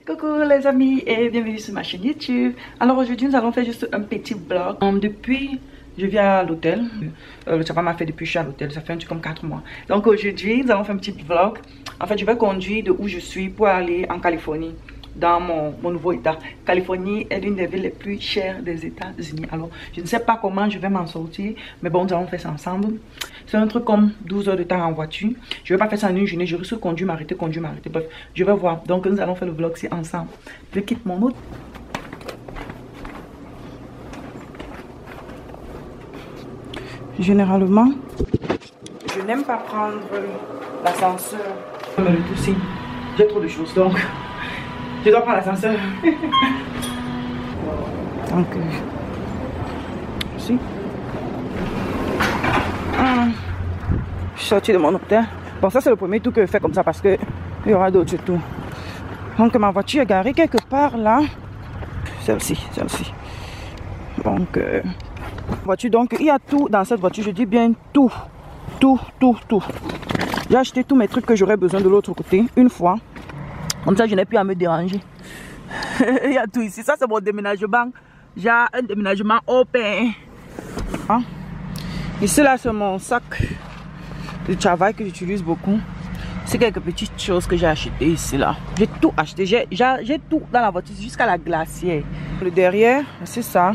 Coucou les amis et bienvenue sur ma chaîne YouTube. Alors aujourd'hui nous allons faire juste un petit vlog. Depuis je vis à l'hôtel, ça va m'a fait depuis que je suis à l'hôtel, ça fait un truc comme 4 mois. Donc aujourd'hui nous allons faire un petit vlog. En fait je vais conduire de où je suis pour aller en Californie, dans mon nouveau état. Californie est l'une des villes les plus chères des États-Unis. Alors je ne sais pas comment je vais m'en sortir, mais bon nous allons faire ça ensemble. C'est un truc comme 12 heures de temps en voiture. Je vais pas faire ça en une journée, je risque de conduire, m'arrêter. Bref, je vais voir. Donc nous allons faire le vlog ici ensemble. Je quitte mon autre. Généralement, je n'aime pas prendre l'ascenseur. Mais le tout c'est, j'ai trop de choses donc je dois prendre l'ascenseur. Donc, ici. Je suis sortie de mon hôtel. Bon, ça c'est le premier tour que je fais comme ça parce que il y aura d'autres tours. Donc ma voiture est garée quelque part là. Celle-ci. Donc voiture, donc il y a tout dans cette voiture. Je dis bien tout. J'ai acheté tous mes trucs que j'aurais besoin de l'autre côté une fois. Comme ça je n'ai plus à me déranger. Il y a tout ici. Ça c'est mon déménagement. J'ai un déménagement open. Hein? Ici là c'est mon sac de travail que j'utilise beaucoup. C'est quelques petites choses que j'ai achetées ici là. J'ai tout acheté. J'ai tout dans la voiture jusqu'à la glacière. Le derrière c'est ça.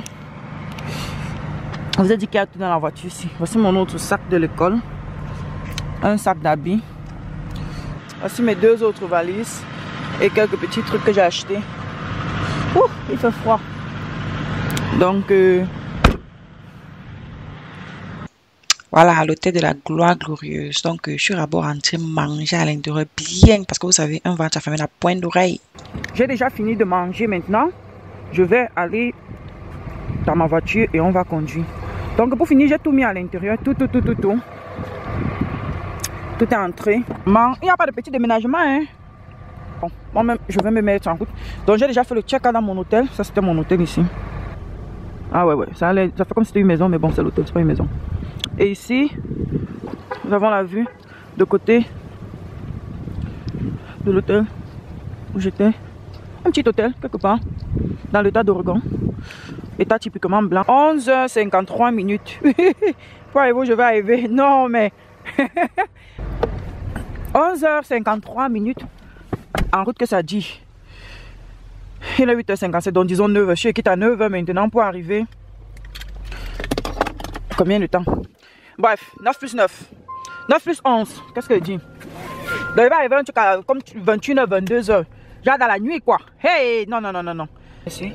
On vous a dit qu'il y a tout dans la voiture ici. Voici mon autre sac de l'école. Un sac d'habits. Voici mes deux autres valises. Et quelques petits trucs que j'ai achetés. Ouh, il fait froid. Donc voilà, l'hôtel de la gloire glorieuse. Donc je suis d'abord en train de manger à l'intérieur bien. Parce que vous savez, un ventre a fermé la pointe d'oreille. J'ai déjà fini de manger maintenant. Je vais aller dans ma voiture et on va conduire. Donc pour finir, j'ai tout mis à l'intérieur. Tout. Tout est entré. Il n'y a pas de petit déménagement, hein. Bon, moi-même, je vais me mettre en route. Donc j'ai déjà fait le check-out dans mon hôtel. Ça, c'était mon hôtel ici. Ah ouais, ça fait comme si c'était une maison, mais bon, c'est l'hôtel, c'est pas une maison. Et ici, nous avons la vue de côté de l'hôtel où j'étais. Un petit hôtel, quelque part, dans l'état d'Oregon. État typiquement blanc. 11h53 minutes. Pour arriver où je vais arriver. Non, mais 11h53 minutes. En route que ça dit. Il est 8h57, donc disons 9h. Je suis quitte à 9h maintenant pour arriver. Combien de temps? Bref, 9 plus 9. 9 plus 11. Qu'est-ce que je dis? Donc il va arriver un truc à, comme 21h, 22h. Genre dans la nuit quoi. Hey, non. Ici.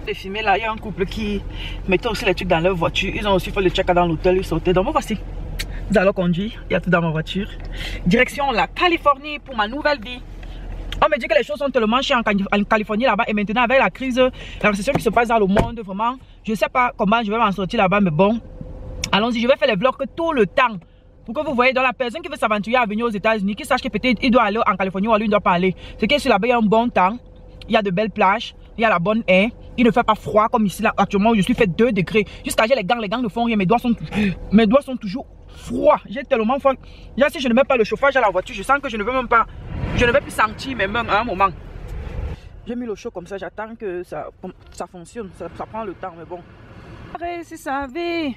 J'ai filmé là, il y a un couple qui mettait aussi les trucs dans leur voiture. Ils ont aussi fait le check dans l'hôtel, ils sautaient. Donc voici. Nous allons conduire, il y a tout dans ma voiture. Direction la Californie pour ma nouvelle vie. On me dit que les choses sont tellement chères en Californie là-bas. Et maintenant avec la crise, la récession qui se passe dans le monde, vraiment, je ne sais pas comment je vais m'en sortir là-bas. Mais bon, allons-y, je vais faire les vlogs tout le temps. Pour que vous voyez, dans la personne qui veut s'aventurer à venir aux États-Unis, qui sache que peut-être il doit aller en Californie ou lui il ne doit pas aller. C'est que sur là-bas il y a un bon temps, il y a de belles plages, il y a la bonne air, il ne fait pas froid comme ici là actuellement où je suis fait 2 degrés. Jusqu'à j'ai les gants ne font rien, mes doigts sont toujours froids. J'ai tellement froid. Déjà si je ne mets pas le chauffage à la voiture, je sens que je ne vais plus sentir mes mains à un moment. J'ai mis le chaud comme ça, j'attends que ça fonctionne, ça prend le temps mais bon. Arrête, si ça va.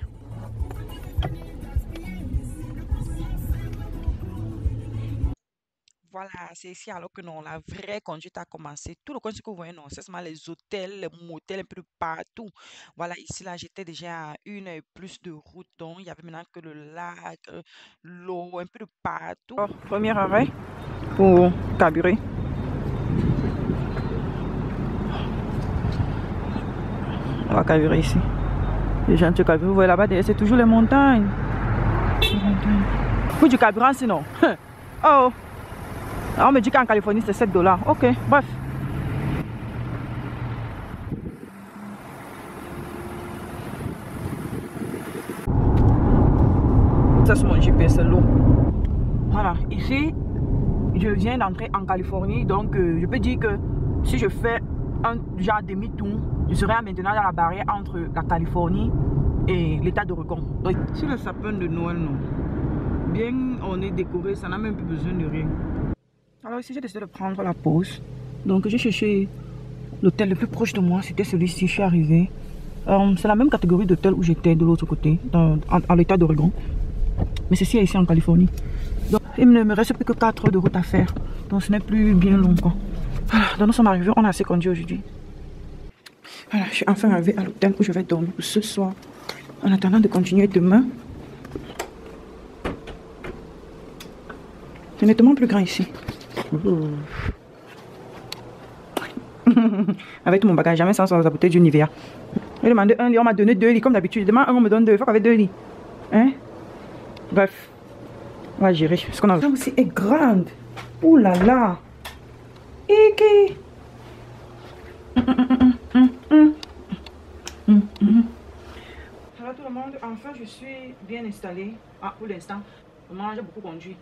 Voilà, c'est ici alors que non, la vraie conduite a commencé. Tout le conduite que vous voyez, non, c'est seulement les hôtels, les motels, un peu partout. Voilà, ici, là, j'étais déjà à 1 heure et plus de route. Donc, il y avait maintenant que le lac, l'eau, un peu de partout. Oh, premier arrêt pour carburer. On va carburer ici. Les gens de carburant, vous voyez là-bas, c'est toujours les montagnes. Pour du carburant, sinon. Oh! On me dit qu'en Californie c'est 7 $. Ok, bref. Ça c'est mon GPS, c'est l'eau. Voilà, ici, je viens d'entrer en Californie. Donc je peux dire que si je fais un genre demi-tour, je serai maintenant dans la barrière entre la Californie et l'état d'Oregon. Donc, si le sapin de Noël, non. bien on est décoré, ça n'a même plus besoin de rien. Alors ici j'ai décidé de prendre la pause. Donc j'ai cherché l'hôtel le plus proche de moi, c'était celui-ci, je suis arrivée. C'est la même catégorie d'hôtel où j'étais de l'autre côté, à l'état d'Oregon. Mais ceci est ici en Californie. Donc il ne me reste plus que 4 heures de route à faire. Donc ce n'est plus bien long quoi. Voilà, donc nous sommes arrivés, on a assez conduit aujourd'hui. Voilà, je suis enfin arrivée à l'hôtel où je vais dormir ce soir. En attendant de continuer demain. C'est nettement plus grand ici. Avec tout mon bagage, jamais sans la bouteille du Nivea. J'ai demandé un lit, on m'a donné 2 lits comme d'habitude. Demain, on me donne 2. Il faut qu'avec 2 lits. Hein? Bref. On va gérer. Ce qu'on a aussi est grande. Ouh là là. Iki. Alors tout le monde, enfin je suis bien installée. Ah, pour l'instant, vraiment j'ai beaucoup conduit.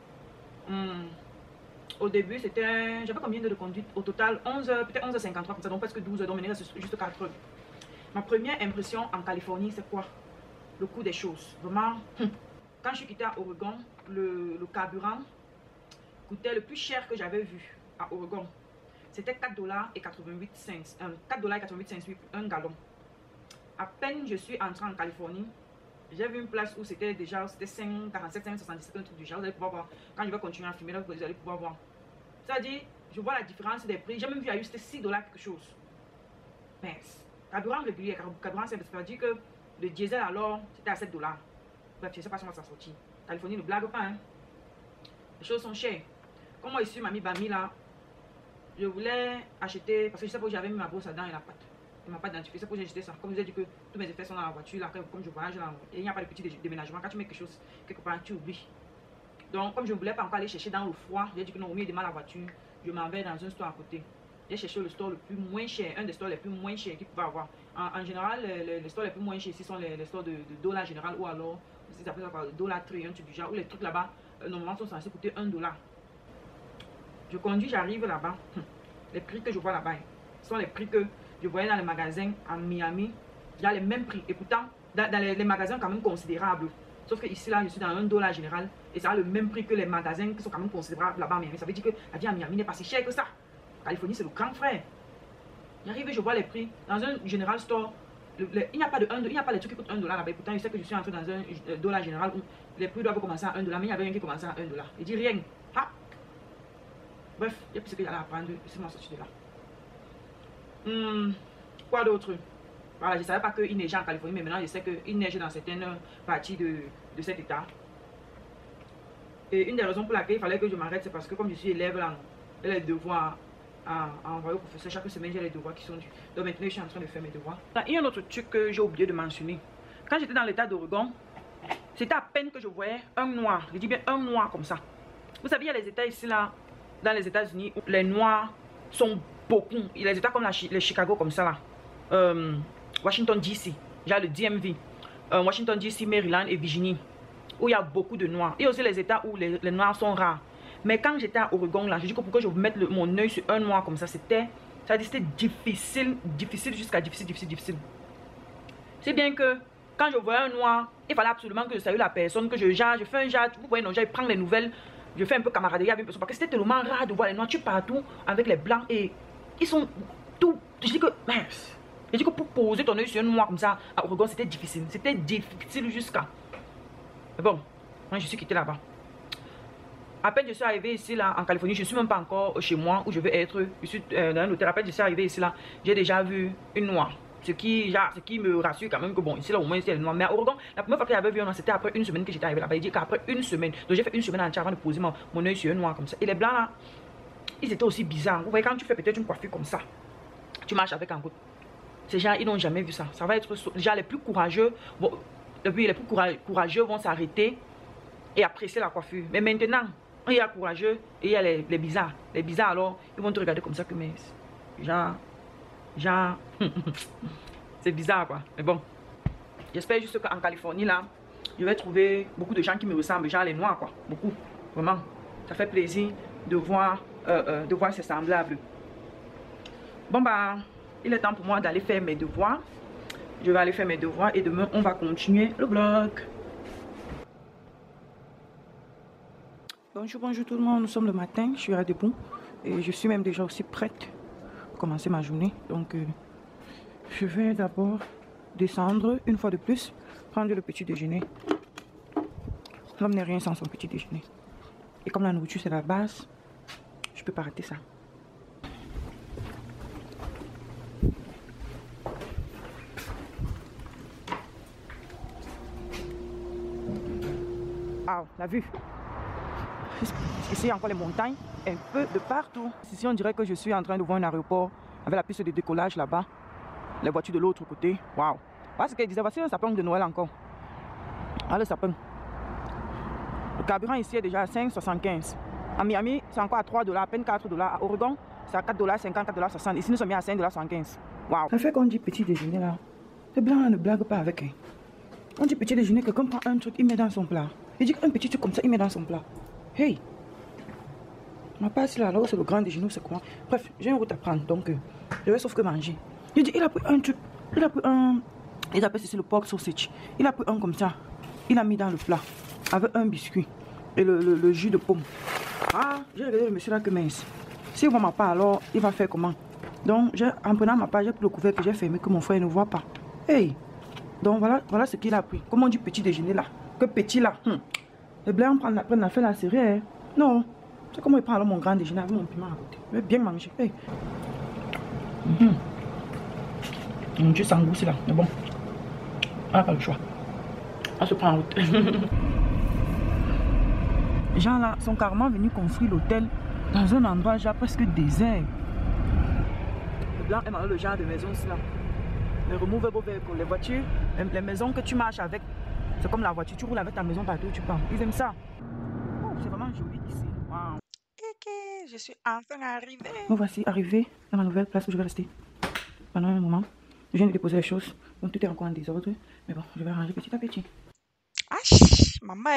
Au début c'était, j'avais combien de conduite au total? 11 heures, peut-être 11h53 comme ça, donc presque 12 heures, donc il me reste juste 4 heures. Ma première impression en Californie c'est quoi? Le coût des choses. Vraiment, quand je suis quittée à Oregon, le carburant coûtait le plus cher que j'avais vu à Oregon. C'était $4,88, $4,88 un gallon. À peine je suis entrée en Californie, j'ai vu une place où c'était déjà 5,47, 5,77, un truc du genre. Vous allez pouvoir voir. Quand je vais continuer à filmer, là, vous allez pouvoir voir. C'est-à-dire, je vois la différence des prix. J'ai même vu à juste $6 quelque chose. Mais, carburant régulier, carburant simple, c'est-à-dire que le diesel alors, c'était à $7. Bref, je ne sais pas si on va s'en sortir. Californie ne blague pas, hein. Les choses sont chères. Comme moi ici, mamie Bami là, je voulais acheter, parce que je sais pas où j'avais mis ma brosse à dents et la pâte. Il m'a pas identifié, c'est pour ça que j'ai jeté ça. Comme je vous ai dit que tous mes effets sont dans la voiture, là, comme je voyage là, et il n'y a pas de petit déménagement. Quand tu mets quelque chose quelque part, tu oublies. Donc, comme je ne voulais pas encore aller chercher dans le froid, j'ai dit que non, au mieux de mal la voiture, je m'en vais dans un store à côté. J'ai cherché le store le plus moins cher, un des stores les plus moins chers qu'il pouvait avoir. En général, les stores les plus moins chers ici sont les stores de Dollar Général ou alors, ils appellent ça par Dollar Tree, un truc du genre, où les trucs là-bas, normalement, sont censés coûter $1. Je conduis, j'arrive là-bas. Les prix que je vois là-bas sont les prix que je voyais dans les magasins à Miami. Il y a les mêmes prix. Et pourtant, dans les magasins quand même considérables. Sauf que ici, là, je suis dans un Dollar Général. Et ça a le même prix que les magasins qui sont quand même considérables là-bas à Miami. Ça veut dire que la vie à Miami n'est pas si chère que ça. Californie, c'est le grand frère. J'arrive et je vois les prix. Dans un General Store, il n'y a pas de il n'y a pas les trucs qui coûtent $1 là-bas. Et pourtant, je sais que je suis entré dans un Dollar Général où les prix doivent commencer à $1. Mais il n'y avait rien qui commençait à $1. Il dit rien. Ah. Bref, il y a plus ce que j'allais apprendre. C'est moi sorti de là. Quoi d'autre? Voilà, je ne savais pas qu'il neigeait en Californie, mais maintenant je sais qu'il neige dans certaines parties de cet état. Et une des raisons pour laquelle il fallait que je m'arrête, c'est parce que comme je suis élève là, j'ai les devoirs à envoyer au professeur. Chaque semaine, j'ai les devoirs qui sont dus. Donc maintenant, je suis en train de faire mes devoirs. Il y a un autre truc que j'ai oublié de mentionner. Quand j'étais dans l'état d'Oregon, c'était à peine que je voyais un noir. Je dis bien un noir comme ça. Vous savez, il y a les états ici là, dans les États-Unis, où les noirs sont beaucoup. Il y a les états comme les Chicago comme ça là. Washington DC, j'ai le DMV. Washington DC, Maryland et Virginie, où il y a beaucoup de noirs. Et aussi les états où les noirs sont rares. Mais quand j'étais à Oregon là, je dis que pourquoi je vais mettre mon œil sur un noir comme ça, c'était difficile jusqu'à difficile. C'est bien que quand je voyais un noir, il fallait absolument que je salue la personne, que je fais un jade, vous voyez, non, je prends les nouvelles, je fais un peu camaraderie avec une personne, parce que c'était tellement rare de voir les noirs, tu partout avec les blancs et ils sont tout. Je dis que, mince, je dis que pour poser ton œil sur un noir comme ça à Oregon, c'était difficile jusqu'à. Mais bon, moi je suis quitté là-bas. À peine je suis arrivé ici là en Californie, je ne suis même pas encore chez moi où je veux être. Je suis dans un hôtel. À peine je suis arrivé ici là, j'ai déjà vu une noire. Ce qui me rassure quand même que bon, ici là au moins il y a une noire. Mais à Oregon, la première fois que j'avais vu un noir, c'était après une semaine que j'étais arrivé là-bas. Il dit qu'après une semaine, donc j'ai fait une semaine entière avant de poser mon œil sur un noir comme ça. Et les blancs là, ils étaient aussi bizarres. Vous voyez, quand tu fais peut-être une coiffure comme ça, tu marches avec un goutte. Ces gens, ils n'ont jamais vu ça. Ça va être déjà les plus courageux. Bon, les plus courageux vont s'arrêter et apprécier la coiffure. Mais maintenant, il y a courageux et il y a les bizarres. Les bizarres, alors, ils vont te regarder comme ça que, mais genre, c'est bizarre, quoi. Mais bon, j'espère juste qu'en Californie, là, je vais trouver beaucoup de gens qui me ressemblent, genre les noirs, quoi. Beaucoup, vraiment. Ça fait plaisir de voir ces semblables. Bon, bah, il est temps pour moi d'aller faire mes devoirs. Je vais aller faire mes devoirs et demain, on va continuer le vlog. Bonjour, bonjour tout le monde. Nous sommes le matin. Je suis à debout et je suis même déjà aussi prête pour commencer ma journée. Donc, je vais d'abord descendre une fois de plus, prendre le petit déjeuner. L'homme n'est rien sans son petit déjeuner. Et comme la nourriture c'est la base, je peux pas rater ça. Ah, la vue. Ici, il y a encore les montagnes, un peu de partout. Ici, on dirait que je suis en train de voir un aéroport avec la piste de décollage là-bas. Les voitures de l'autre côté. Waouh. Parce qu'il disait, voici un sapin de Noël encore. Ah, le sapin. Le carburant ici est déjà à 5,75. À Miami, c'est encore à 3 $, à peine 4 $. À Oregon, c'est à 4,50 $, 4,60 $. Ici, nous sommes mis à 5,75 $. Waouh. Ça fait qu'on dit petit déjeuner là. Les blancs ne blaguent pas avec. On dit petit déjeuner, quelqu'un prend un truc, il met dans son plat. Il dit qu'un petit truc comme ça, il met dans son plat. Hey! Ma passe là, alors c'est le grand déjeuner, c'est quoi? Bref, j'ai une route à prendre, donc je vais sauf que manger. Il dit, il a pris un truc, il a pris un. Il appelle ceci le pork sausage. Il a pris un comme ça. Il a mis dans le plat avec un biscuit et le jus de pomme. Ah, j'ai regardé le monsieur là que mince. S'il voit ma part, alors il va faire comment? Donc, en prenant ma part, j'ai pris le couvercle que j'ai fermé que mon frère ne voit pas. Hey! Donc voilà ce qu'il a pris. Comment on dit petit déjeuner là? Que petit là? Les blancs prennent la faire la série. Hein? Non. C'est comment il prend alors mon grand déjeuner avec mon piment à côté. Je vais bien manger. Hey. Mon Dieu, ça engousse là. Mais bon. On n'a pas le choix. On se prend en route. Les gens là sont carrément venus construire l'hôtel dans un endroit déjà presque désert. Les blancs aiment le genre de maison là. Les removable vehicles, les voitures, les maisons que tu marches avec. C'est comme la voiture, tu roules avec ta maison partout où tu pars. Ils aiment ça. Oh, c'est vraiment joli ici. Wow. Okay, je suis enfin arrivée. Me voici arrivée dans ma nouvelle place où je vais rester pendant un moment. Je viens de déposer les choses, donc tout est encore en désordre. Mais bon, je vais ranger petit à petit. Ah, maman,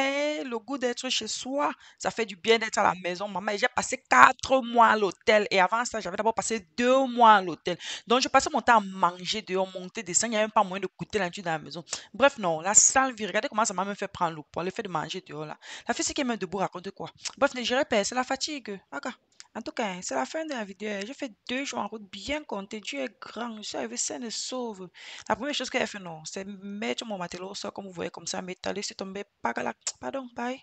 le goût d'être chez soi, ça fait du bien d'être à la maison. Maman, j'ai passé 4 mois à l'hôtel et avant ça, j'avais d'abord passé 2 mois à l'hôtel. Donc, je passais mon temps à manger dehors, monter, descendre. Il n'y avait même pas moyen de coûter l'habitude dans la maison. Bref, non, la sale vie. Regardez comment ça m'a même fait prendre l'eau pour le fait de manger dehors là. La fille qui est même debout raconte quoi. Bref, je répète, c'est la fatigue. D'accord. En tout cas, c'est la fin de la vidéo. J'ai fait 2 jours en route bien compté. Dieu est grand. Je suis arrivé sain et sauve. La première chose qu'elle a fait, non, c'est mettre mon matelot au sol, comme vous voyez, comme ça, m'étaler, c'est tombé. Pardon, bye.